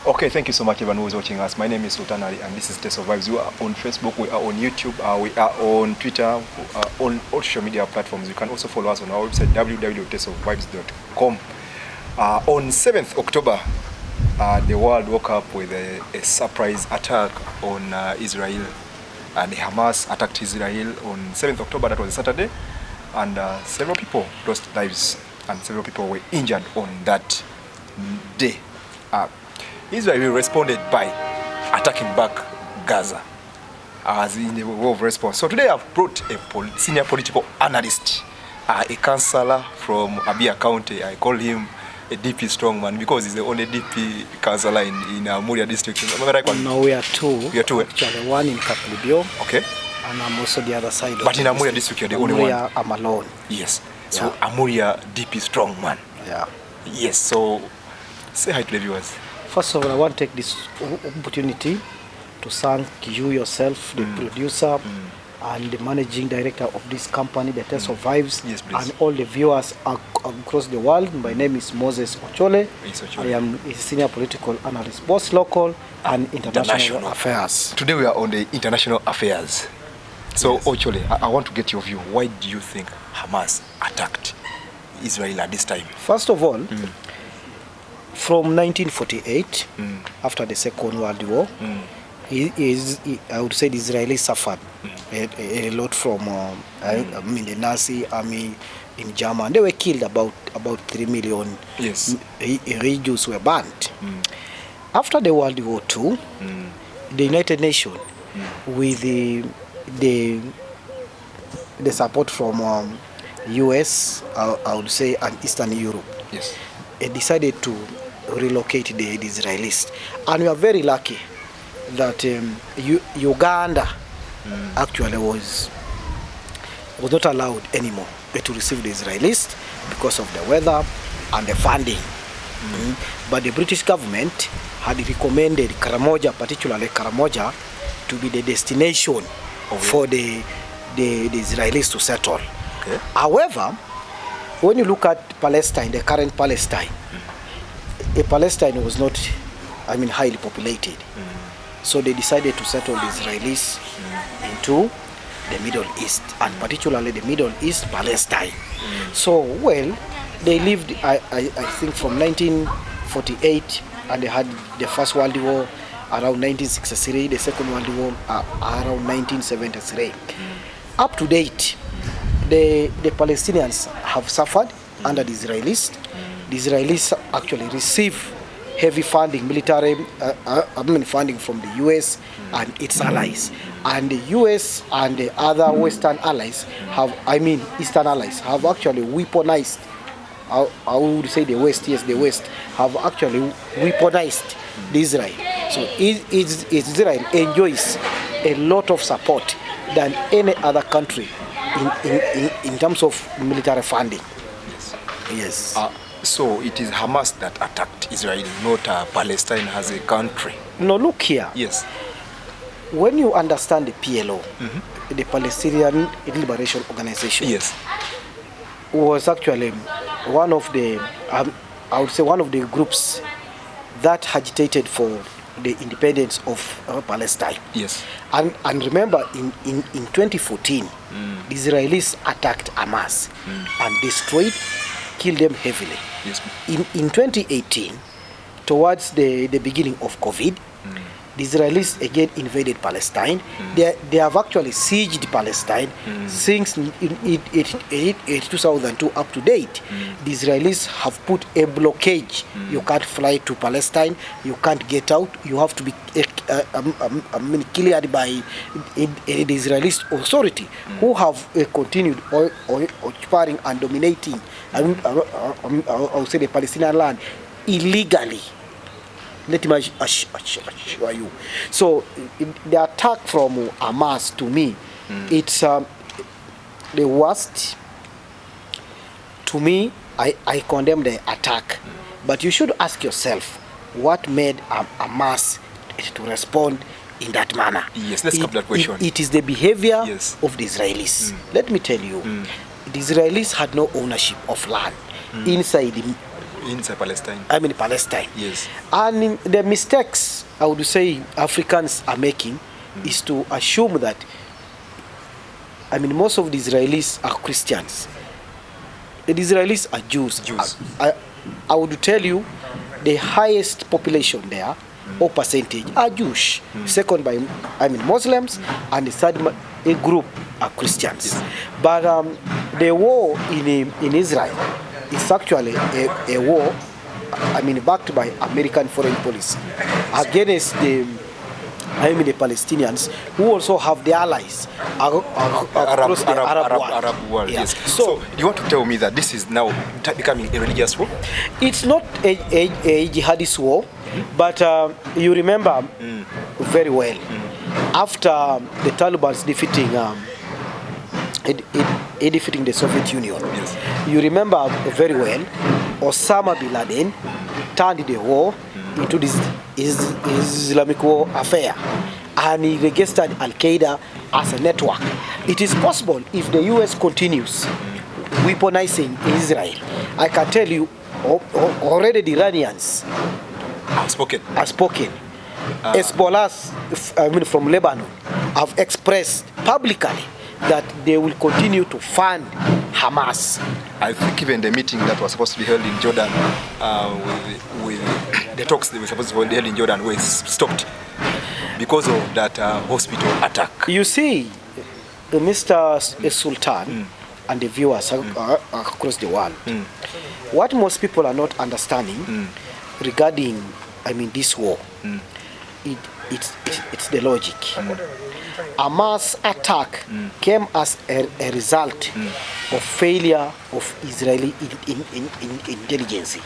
Okay, thank you so much everyone who is watching us. My name is Sultan Ali and this is Day Survives. We are on Facebook, we are on YouTube, we are on Twitter, on all social media platforms. You can also follow us on our website www.daysurvives.com. On 7th October, the world woke up with a surprise attack on Israel. The Hamas attacked Israel on 7th October, that was a Saturday, and several people lost lives and several people were injured on that day. Israel responded by attacking back Gaza as in the war of response. So today I've brought a senior political analyst, a councillor from Abia County. I call him a DP strongman because he's the only DP councillor in Amuria district. No, we are two. You are two? Actually, one in Kaplibio. Okay. And I'm also the other side. But in Amuria district, you're the only one. I'm alone. Yes. So yeah. Amuria DP strongman. Yeah. Yes. So say hi to the viewers. First of all, I want to take this opportunity to thank you yourself, the producer and the managing director of this company, The Day Survives, yes, please. And all the viewers across the world. My name is Moses Ochole. I am a senior political analyst, both local and international affairs. Today we are on the international affairs. So yes. Ochole, I want to get your view. Why do you think Hamas attacked Israel at this time? First of all, from 1948, after the Second World War, I would say the Israelis suffered a lot from the Nazi army in Germany. They were killed, about 3 million. Yes. Jews were burned. After the World War II, the United Nations, with the support from US, I would say, and Eastern Europe, yes, decided to relocate the Israelis, and we are very lucky that Uganda actually was not allowed anymore to receive the Israelis because of the weather and the funding. But the British government had recommended Karamoja, particularly Karamoja, to be the destination for the Israelis to settle. Okay. However, when you look at Palestine, the current Palestine, Palestine was not, highly populated. So they decided to settle the Israelis into the Middle East, and particularly the Middle East, Palestine. So, well, they lived, I think, from 1948, and they had the First World War around 1963, the Second World War around 1973. Up to date, the Palestinians have suffered under the Israelis. The Israelis actually receive heavy funding, military funding from the US and its allies. And the US and the other Western allies Eastern allies have actually weaponized, I would say the West, yes, the West have actually weaponized Israel. So Israel enjoys a lot of support than any other country in terms of military funding. Yes. So it is Hamas that attacked Israel, not Palestine as a country. No, look here. Yes. When you understand the PLO, the Palestinian Liberation Organization, yes, was actually one of the, I would say, one of the groups that agitated for the independence of Palestine. Yes. And remember, in 2014, the Israelis attacked Hamas and destroyed, killed them heavily. Yes. In 2018, towards the beginning of COVID, the Israelis again invaded Palestine. They have actually sieged Palestine since 2002 up to date. The Israelis have put a blockade. You can't fly to Palestine. You can't get out. You have to be cleared by the Israeli authority, who have continued occupying and dominating, I would say, the Palestinian land illegally. Let me assure you. So the attack from Hamas, to me, it's the worst. To me, I condemn the attack. But you should ask yourself, what made Hamas to respond in that manner? Yes, let's come to that question. It is the behavior of the Israelis. Let me tell you, the Israelis had no ownership of land inside inside Palestine. I mean Palestine. Yes. And the mistakes I would say Africans are making is to assume that, I mean, most of the Israelis are Christians. The Israelis are Jews. I would tell you the highest population there, or percentage, are Jewish. Second by, I mean, Muslims, and the third a group are Christians. Yes. But the war in Israel is actually a war, I mean, backed by American foreign policy against the Palestinians, who also have the allies across the Arab world. Yes. So you want to tell me that this is now becoming a religious war? It's not a jihadist war, but you remember very well, after the Taliban's defeating the Soviet Union. Yes. You remember very well, Osama bin Laden turned the war into this Islamic war affair, and he registered Al-Qaeda as a network. It is possible if the US continues weaponizing Israel. I can tell you, already the Iranians have spoken. Hezbollah, I mean, from Lebanon, have expressed publicly that they will continue to fund Hamas. I think even the meeting that was supposed to be held in Jordan, with the talks that were supposed to be held in Jordan, were stopped because of that hospital attack. You see, Mr. Sultan and the viewers across the world, what most people are not understanding regarding, I mean, this war, it's the logic. Hamas attack came as a result of failure of Israeli intelligence.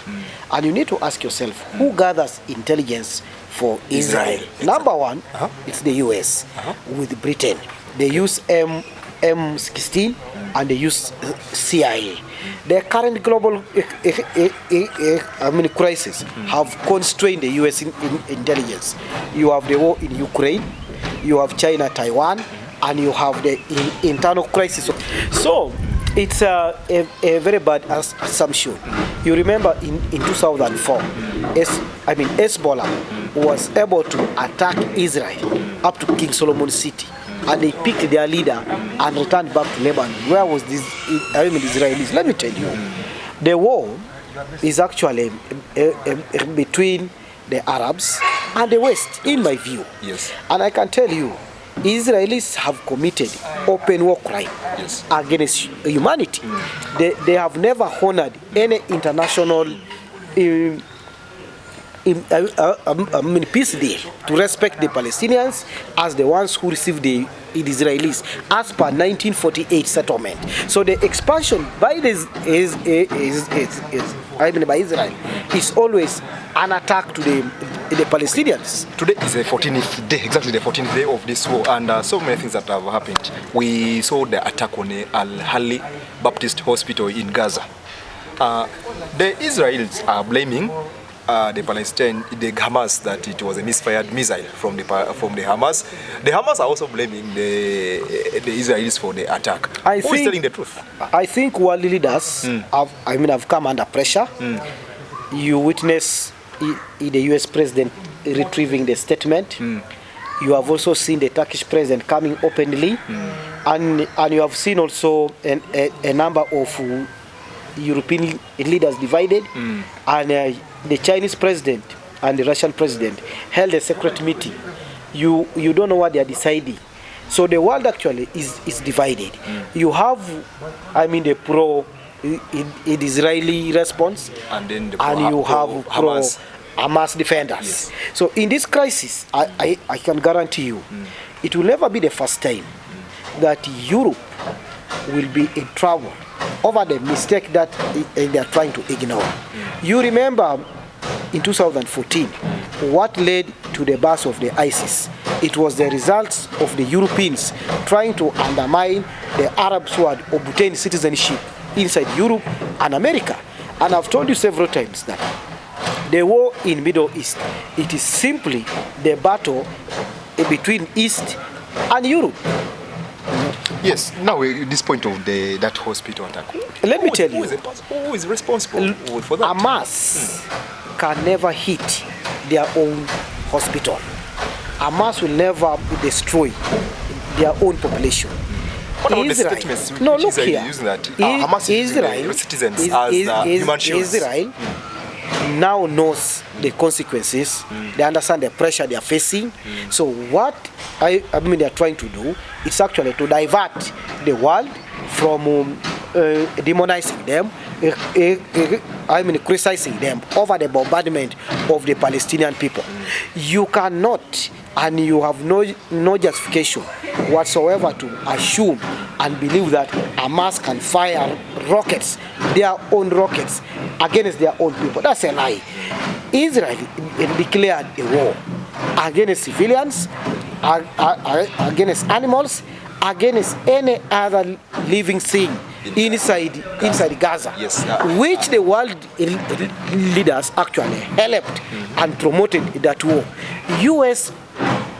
And you need to ask yourself, who gathers intelligence for Israel? Number one, it's the US with Britain. They use M16 and they use CIA. The current global crisis have constrained the US intelligence. You have the war in Ukraine, you have China, Taiwan, and you have the internal crisis. So it's a very bad assumption. You remember in 2004, Hezbollah was able to attack Israel up to King Solomon City, and they picked their leader and returned back to Lebanon. Where was this? The Israelis? Let me tell you, the war is actually between the Arabs and the West, in my view. Yes. And I can tell you, Israelis have committed open war crime against humanity. They have never honored any international peace deal to respect the Palestinians as the ones who received the Israelis as per 1948 settlement. So the expansion by by Israel is always an attack to the Palestinians. Today is the 14th day, exactly the 14th day of this war, and so many things that have happened. We saw the attack on the Al-Hali Baptist Hospital in Gaza. The Israelis are blaming the Hamas that it was a misfired missile from the Hamas. The Hamas are also blaming the Israelis for the attack. Who is telling the truth? I think world leaders have come under pressure. You witness the US president retrieving the statement. You have also seen the Turkish president coming openly, and you have seen also a number of European leaders divided, and the Chinese president and the Russian president held a secret meeting. You don't know what they are deciding. So the world actually is divided. You have, the pro-Israeli response, and you have pro-Hamas defenders. Yes. So in this crisis, I can guarantee you, it will never be the first time that Europe will be in trouble over the mistake that they are trying to ignore. You remember in 2014 what led to the birth of the ISIS? It was the results of the Europeans trying to undermine the Arabs who had obtained citizenship inside Europe and America. And I've told you several times that the war in Middle East, it is simply the battle between East and Europe. Yes. Now, at this point of that hospital attack, Let me tell you, who is responsible for that? Hamas can never hit their own hospital. Hamas will never destroy their own population. What about the statements no, which look Israel here. is using that Hamas is using the citizens as human shields? Israel now knows the consequences. They understand the pressure they are facing. So what I mean they are trying to do is actually to divert the world from demonizing them, I mean criticizing them over the bombardment of the Palestinian people. You cannot, and you have no justification whatsoever to assume and believe that Hamas can fire rockets, their own rockets, against their own people. That's a lie. Israel declared a war against civilians, against animals, against any other living thing inside Gaza, Yes, which the world leaders actually helped and promoted that war. US,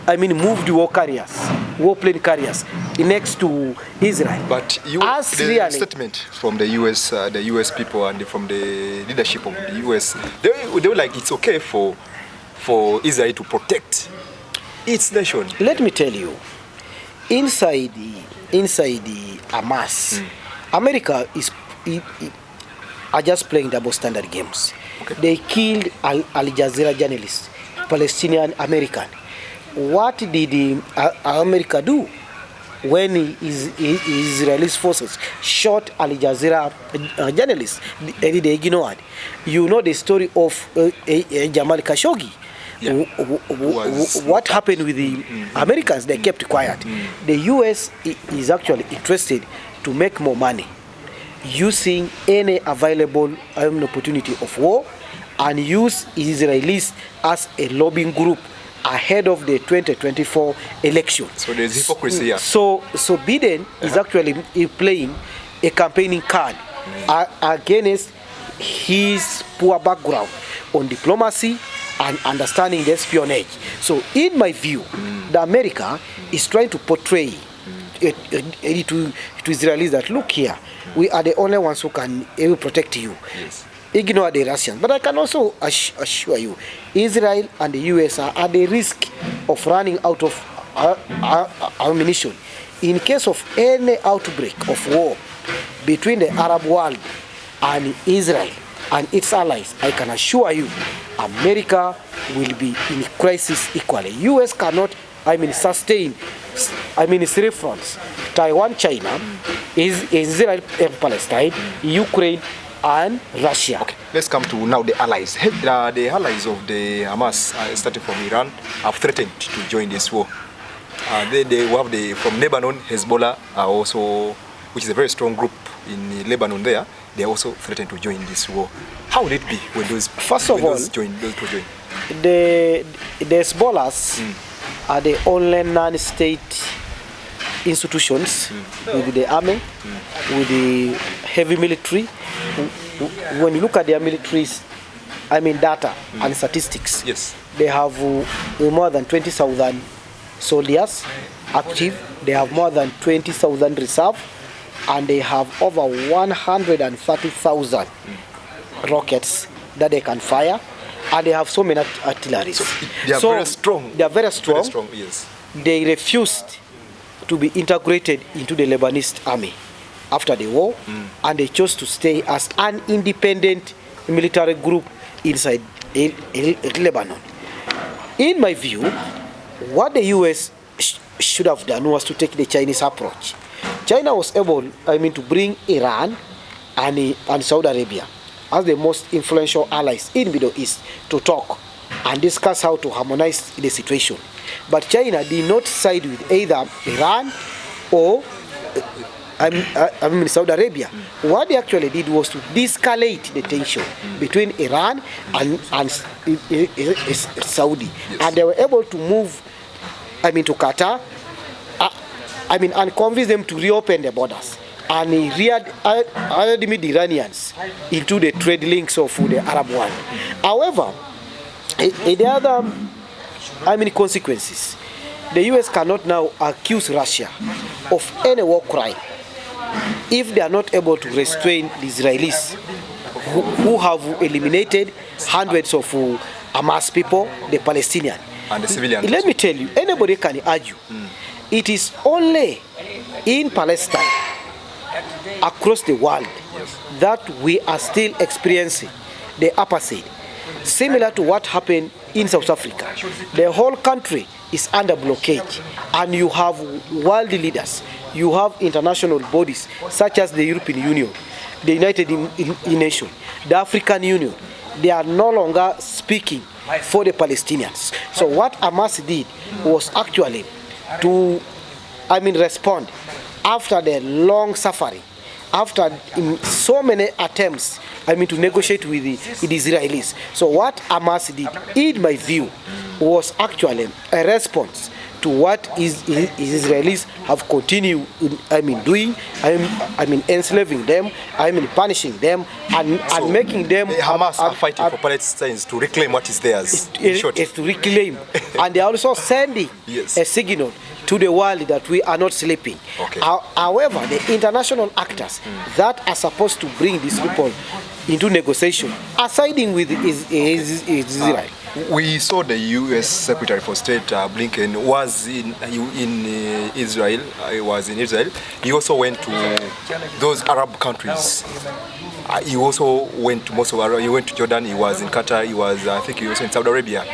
I mean, moved warplane carriers next to Israel. But the statement from the US people and from the leadership of the US, they were like, it's okay for Israel to protect its nation. Let me tell you, inside the Hamas, America are just playing double standard games. Okay. They killed Al Jazeera journalist, Palestinian American. What did America do when Israeli forces shot Al Jazeera journalists? They ignored. You know the story of Jamal Khashoggi. Yeah. What happened with the Americans? They kept quiet. The US is actually interested to make more money using any available opportunity of war and use Israelis as a lobbying group ahead of the 2024 election. So there's hypocrisy here. So Biden is actually playing a campaigning card against his poor background on diplomacy and understanding the espionage. So in my view, the America is trying to portray to Israelis that, look here, we are the only ones who can protect you. Yes. Ignore the Russians. But I can also assure you, Israel and the US are at the risk of running out of ammunition. In case of any outbreak of war between the Arab world and Israel and its allies, I can assure you, America will be in crisis equally. US cannot, sustain, three fronts: Taiwan, China, Israel and Palestine, Ukraine, and Russia. Okay, let's come to now the allies. The allies of the Hamas, starting from Iran, have threatened to join this war. Then they have from Lebanon, Hezbollah, also, which is a very strong group in Lebanon there. They also threatened to join this war. How would it be when those join? The Hezbollahs are the only non-state institutions with the army, with the heavy military. When you look at their militaries, data and statistics, yes, they have more than 20,000 soldiers active. They have more than 20,000 reserve, and they have over 130,000 rockets that they can fire, and they have so many artillery. So they are very strong. They are very strong. Very strong, yes. They refused to be integrated into the Lebanese army after the war, and they chose to stay as an independent military group inside Lebanon. In my view, what the US should have done was to take the Chinese approach. China was able, to bring Iran and Saudi Arabia as the most influential allies in the Middle East to talk and discuss how to harmonize the situation. But China did not side with either Iran or Saudi Arabia. What they actually did was to de-escalate the tension between Iran and Saudi. Yes. And they were able to move to Qatar, and convince them to reopen the borders. And he admitted the Iranians into the trade links of the Arab world. However, the other consequences, the US cannot now accuse Russia of any war crime if they are not able to restrain the Israelis who have eliminated hundreds of Hamas people, the Palestinians. And the civilians. Let me tell you, anybody can argue. It is only in Palestine, across the world, that we are still experiencing the apartheid, similar to what happened in South Africa. The whole country is under blockade, and you have world leaders, you have international bodies such as the European Union, the United Nations, the African Union. They are no longer speaking for the Palestinians. So what Hamas did was actually to, respond after the long suffering, after so many attempts, to negotiate with the Israelis. So what Hamas did, in my view, was actually a response to what Israelis have continued, doing, enslaving them, punishing them, and making them. Hamas are fighting for Palestinians to reclaim what is theirs. Is to reclaim, and they are also sending a signal to the world that we are not sleeping. Okay. However, the international actors that are supposed to bring these people into negotiation are siding with Israel. We saw the U.S. Secretary for State Blinken was in Israel. He was in Israel. He also went to those Arab countries. He also went to most of Arab. He went to Jordan. He was in Qatar. He was, I think, he was in Saudi Arabia.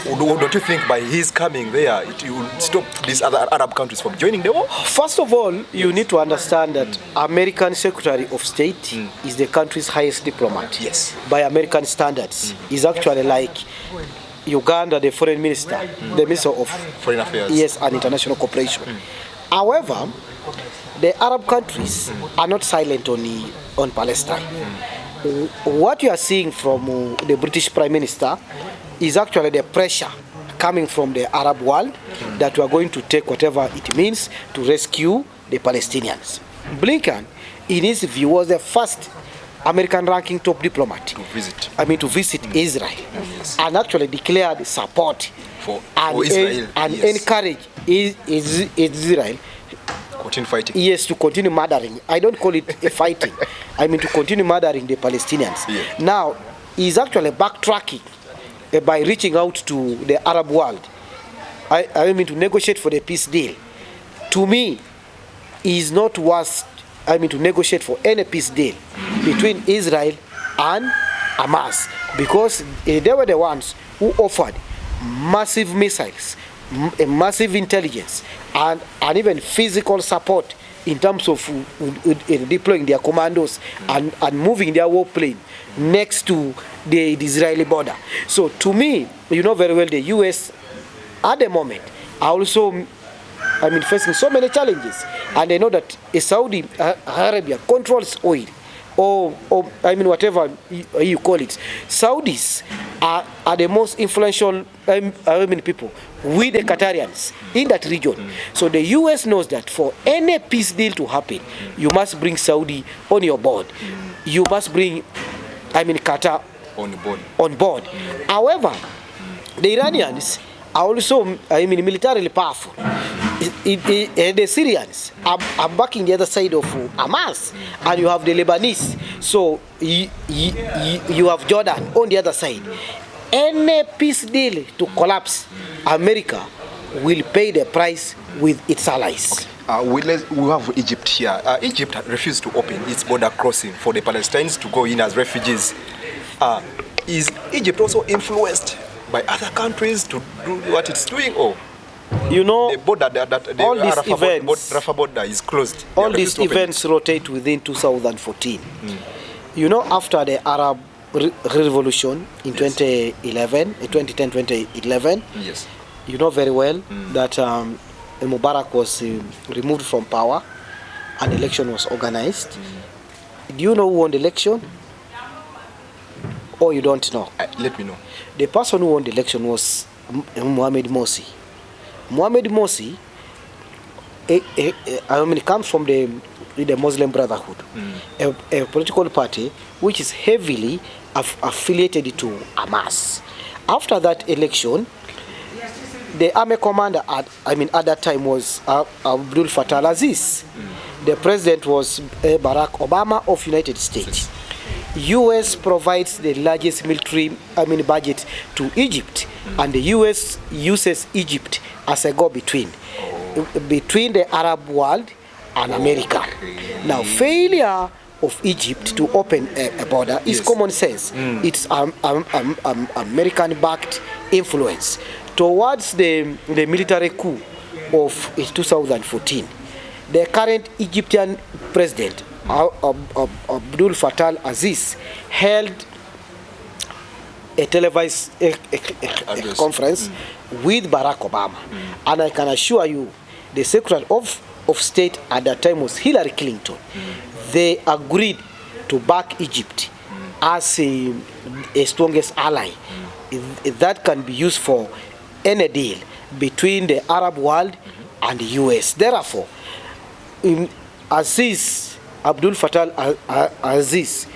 Don't you think by his coming there, it will stop these other Arab countries from joining the war? First of all, you need to understand that American Secretary of State is the country's highest diplomat. Yes. By American standards. Is actually like Uganda, the foreign minister, the minister of Foreign Affairs. Yes, and international cooperation. However, the Arab countries are not silent on Palestine. What you are seeing from the British Prime Minister is actually the pressure coming from the Arab world that we are going to take whatever it means to rescue the Palestinians. Blinken, in his view, was the first American ranking top diplomat to visit. To visit Israel, and actually declared support for Israel and encourage Israel. Continue fighting. Yes, to continue murdering. I don't call it a fighting. To continue murdering the Palestinians. Yeah. Now, he's actually backtracking by reaching out to the Arab world. To negotiate for the peace deal. To me, is not worth to negotiate for any peace deal between Israel and Hamas, because they were the ones who offered massive missiles, massive intelligence, and even physical support in terms of deploying their commandos and moving their warplane next to the Israeli border. So to me, you know very well, the US at the moment are also facing so many challenges, and they know that Saudi Arabia controls oil, or whatever you call it. Saudis are the most influential people with the Qatarians in that region. So the US knows that for any peace deal to happen, you must bring Saudi on your board. You must bring Qatar on board. However, the Iranians are also militarily powerful. The Syrians are backing the other side of Hamas, and you have the Lebanese. So you have Jordan on the other side. Any peace deal to collapse, America will pay the price with its allies. We have Egypt here. Egypt refused to open its border crossing for the Palestinians to go in as refugees. Is Egypt also influenced by other countries to do what it's doing, or the border all these events, Rafah border is closed? All these events rotate within 2014. After the Arab Revolution in 2010-2011, yes, you know very well that Mubarak was removed from power, and election was organized. Do you know who won the election? Or you don't know? Let me know. The person who won the election was Mohamed Morsi. Mohamed Morsi comes from the Muslim Brotherhood, a political party which is heavily affiliated to Hamas. After that election, the army commander at that time was Abdul Fattah al-Aziz. The president was Barack Obama of United States. US provides the largest military budget to Egypt, and the US uses Egypt as a go-between between the Arab world and America. Now, failure of Egypt to open a border is common sense. It's American-backed influence towards the military coup of 2014. The current Egyptian president, Abdul Fattah al-Aziz, held a televised conference with Barack Obama. And I can assure you, the Secretary of State at that time was Hillary Clinton. They agreed to back Egypt as a strongest ally that can be used for any deal between the Arab world and the US. Therefore, Abdul Fattah al-Aziz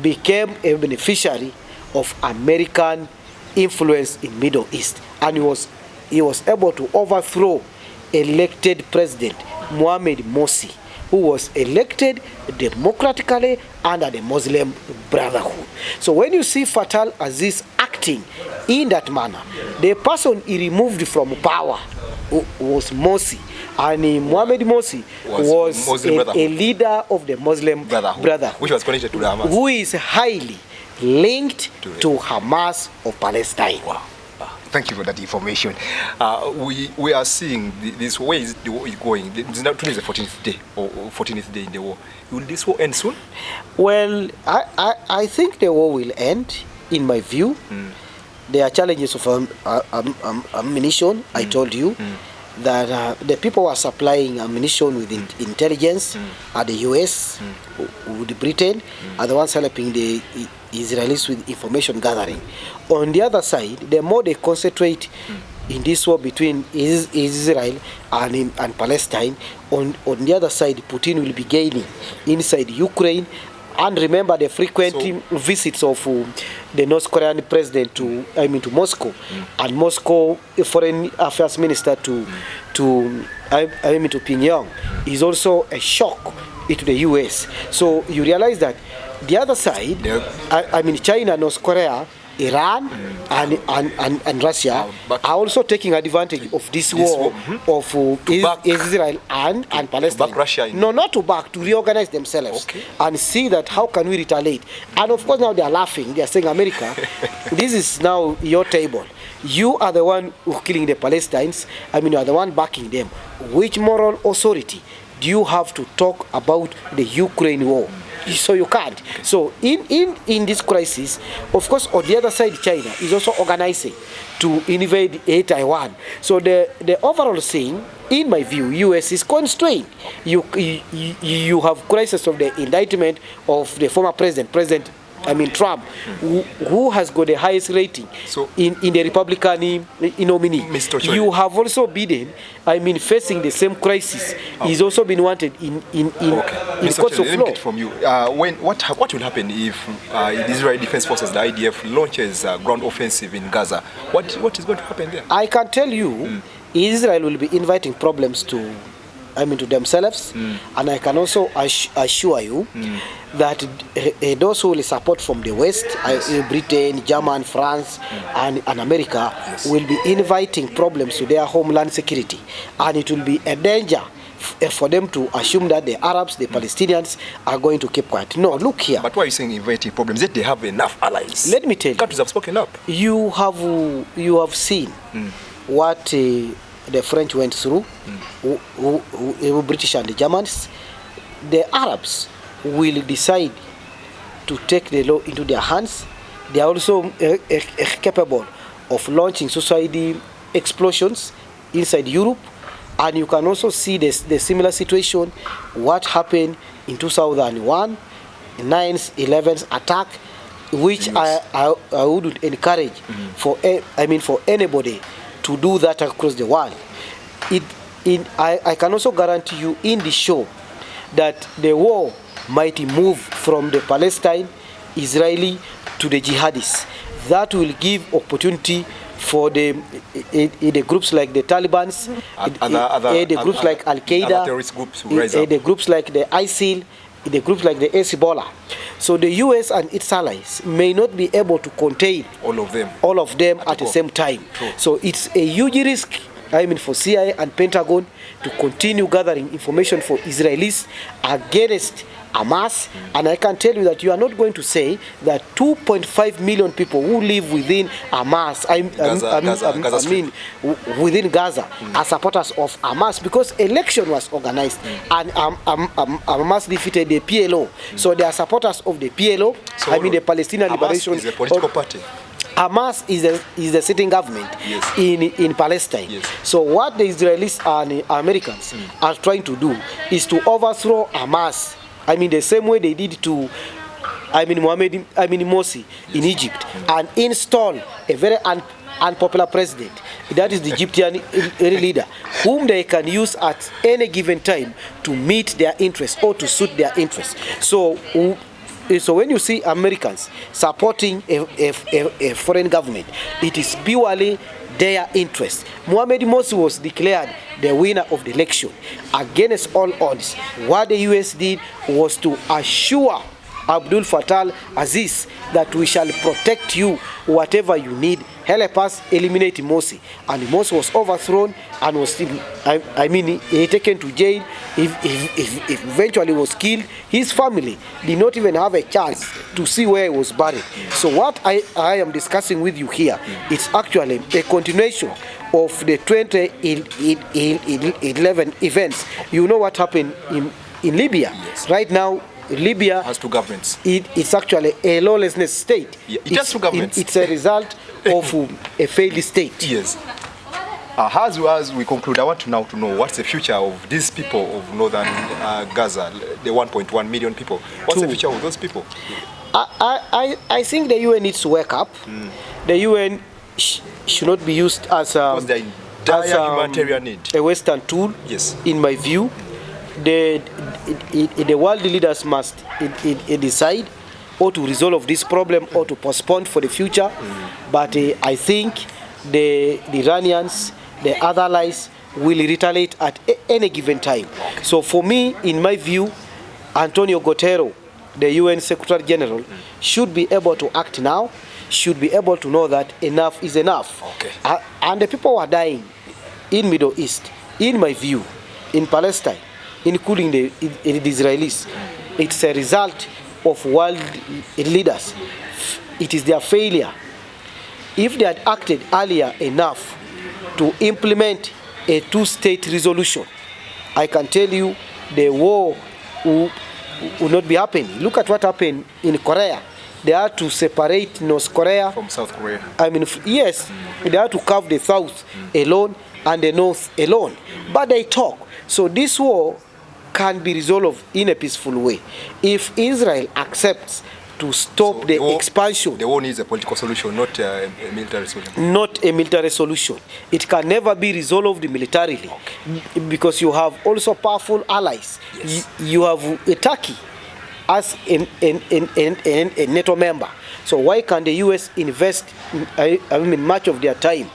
became a beneficiary of American influence in Middle East, and he was able to overthrow elected president Mohamed Morsi, who was elected democratically under the Muslim Brotherhood. So when you see Fattah al-Aziz acting in that manner, the person he removed from power was Morsi, and Mohamed Morsi was a leader of the Muslim Brotherhood, which was connected to the Hamas, who is highly linked to Hamas of Palestine. Wow. Thank you for that information. We are seeing this way the war is going. Today is the 14th day or 14th day in the war. Will this war end soon? Well, I think the war will end, in my view. There are challenges of ammunition. I told you that the people who are supplying ammunition with intelligence are the US, with Britain, are the ones helping the Israelis with information gathering. On the other side, the more they concentrate in this war between Israel and Palestine, on the other side, Putin will be gaining inside Ukraine. And remember the frequent visits of the North Korean president to Moscow, and Moscow foreign affairs minister to Pyongyang is also a shock to the US. So you realize that the other side, China, North Korea, Iran, and Russia are also taking advantage of this war of Israel and Palestine. To back Russia no, not to back, to reorganize themselves and see that how can we retaliate. And of course now they are laughing. They are saying, America, this is now your table. You are the one who's killing the Palestinians. You are the one backing them. Which moral authority do you have to talk about the Ukraine war? So you can't. So in this crisis, of course, on the other side, China is also organizing to invade Taiwan. So the overall thing, in my view, US is constrained. You have crisis of the indictment of the former president Trump, who has got the highest rating in the Republican nominee. You have also Biden, facing the same crisis. He's also been wanted in courts of law. From you, what will happen if the Israeli Defense Forces, the IDF, launches a ground offensive in Gaza? What is going to happen there? I can tell you, Israel will be inviting problems to themselves, and I can also assure you that those who will support from the West, Britain, Germany, France, and America, will be inviting problems to their homeland security, and it will be a danger for them to assume that the Arabs, the Palestinians, are going to keep quiet. No, look here. But why are you saying inviting problems? Yet they have enough allies. Let me tell you. Countries have spoken up. You have seen what the French went through, who British and the Germans. The Arabs will decide to take the law into their hands. They are also capable of launching society explosions inside Europe. And you can also see the similar situation, what happened in 2001, 9/11 attack, which I wouldn't encourage for anybody to do that across the world. I can also guarantee you in the show that the war might move from the Palestine, Israeli to the jihadists. That will give opportunity for the groups like the Taliban, the groups like Al-Qaeda, terrorist groups who rise up. The groups like the ISIL, the groups like the Hezbollah. So the US and its allies may not be able to contain all of them at the same time. True. So it's a huge risk, I mean, for CIA and Pentagon to continue gathering information for Israelis against Hamas. And I can tell you that you are not going to say that 2.5 million people who live within Hamas, within Gaza, are supporters of Hamas, because election was organized and Hamas defeated the PLO. So they are supporters of the PLO. So the Palestinian Liberation. Hamas is a political party. Hamas is the sitting government in Palestine. Yes. So what the Israelis and Americans are trying to do is to overthrow Hamas. I mean, the same way they did to Morsi in Egypt, and install a very unpopular president. That is the Egyptian leader, whom they can use at any given time to meet their interests or to suit their interests. So when you see Americans supporting a foreign government, it is purely their interest. Mohamed Morsi was declared the winner of the election against all odds. What the US did was to assure Abdul Fattah Aziz that we shall protect you, whatever you need. Help us eliminate Morsi. And Morsi was overthrown and was taken to jail. If eventually was killed, his family did not even have a chance to see where he was buried. So what I am discussing with you here, it's actually a continuation of the 2011 events. You know what happened in Libya? Yes. Right now, Libya has two governments. It's actually a lawlessness state. Yeah, it has two governments. It's a result of a failed state. Yes. As we conclude, I want to now know what's the future of these people of northern Gaza, the 1.1 million people. What's the future of those people? I think the UN needs to wake up. The UN should not be used as a humanitarian need, a Western tool. Yes. In my view, the world leaders must decide or to resolve this problem or to postpone for the future. But I think the Iranians, the other allies, will retaliate at any given time. So for me, in my view, Antonio Guterres, the UN Secretary General, should be able to act now, should be able to know that enough is enough. Okay. And the people are dying in Middle East, in my view, in Palestine, including the Israelis. It's a result of world leaders. It is their failure. If they had acted earlier enough to implement a two-state resolution, I can tell you the war will not be happening. Look at what happened in Korea. They had to separate North Korea from South Korea. Yes, they had to carve the South alone and the North alone. But they talk. So this war can be resolved in a peaceful way if Israel accepts to stop the expansion. The war needs a political solution, not a military solution. Not a military solution. It can never be resolved militarily, because you have also powerful allies. Yes. You have Turkey as a NATO member. So why can the US invest much of their time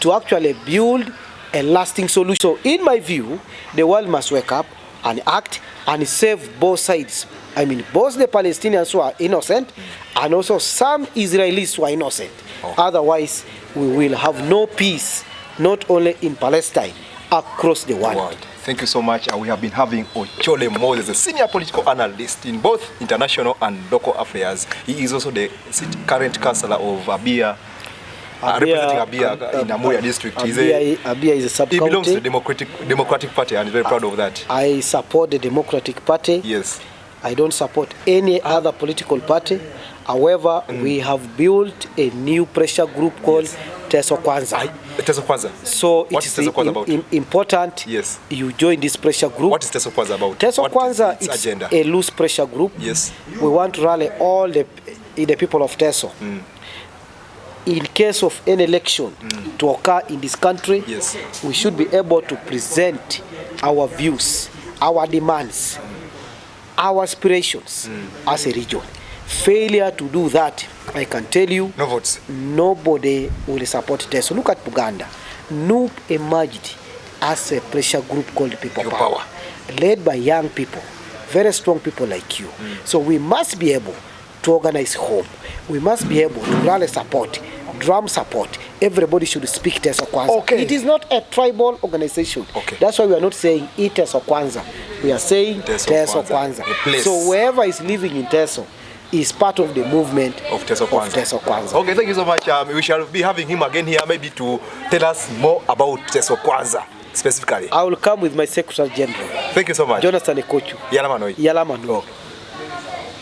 to actually build a lasting solution? So in my view, the world must wake up and act and save both sides. Both the Palestinians who are innocent and also some Israelis who are innocent. Otherwise, we will have no peace, not only in Palestine, across the world. Thank you so much. We have been having Ochole Moses, a senior political analyst in both international and local affairs. He is also the current councillor of Abia, representing Abia in Amuya district. Abia is a sub-county. He belongs to the Democratic Party and is very proud of that. I support the Democratic Party. Yes. I don't support any other political party. However, we have built a new pressure group called Teso Kwanza. Teso Kwanza. So what is Teso Kwanza about? Important you join this pressure group. What is Teso Kwanza about? Teso Kwanza is a loose pressure group. Yes. We want to rally all the people of Teso. In case of an election to occur in this country, we should be able to present our views, our demands, our aspirations as a region. Failure to do that, I can tell you, no votes. Nobody will support Teso. Look at Buganda. NUP emerged as a pressure group called People Power, led by young people, very strong people like you. So we must be able to organize home. We must be able to rally support, drum support. Everybody should speak Teso Kwanza. Okay. It is not a tribal organization. Okay. That's why we are not saying eat Teso Kwanza. We are saying Teso Kwanza. So whoever is living in Teso is part of the movement of Teso Kwanza. Okay, thank you so much. We shall be having him again here, maybe to tell us more about Teso Kwanza specifically. I will come with my Secretary General. Thank you so much. Jonathan Ekochu. Yalamano. Yalamano. Oh.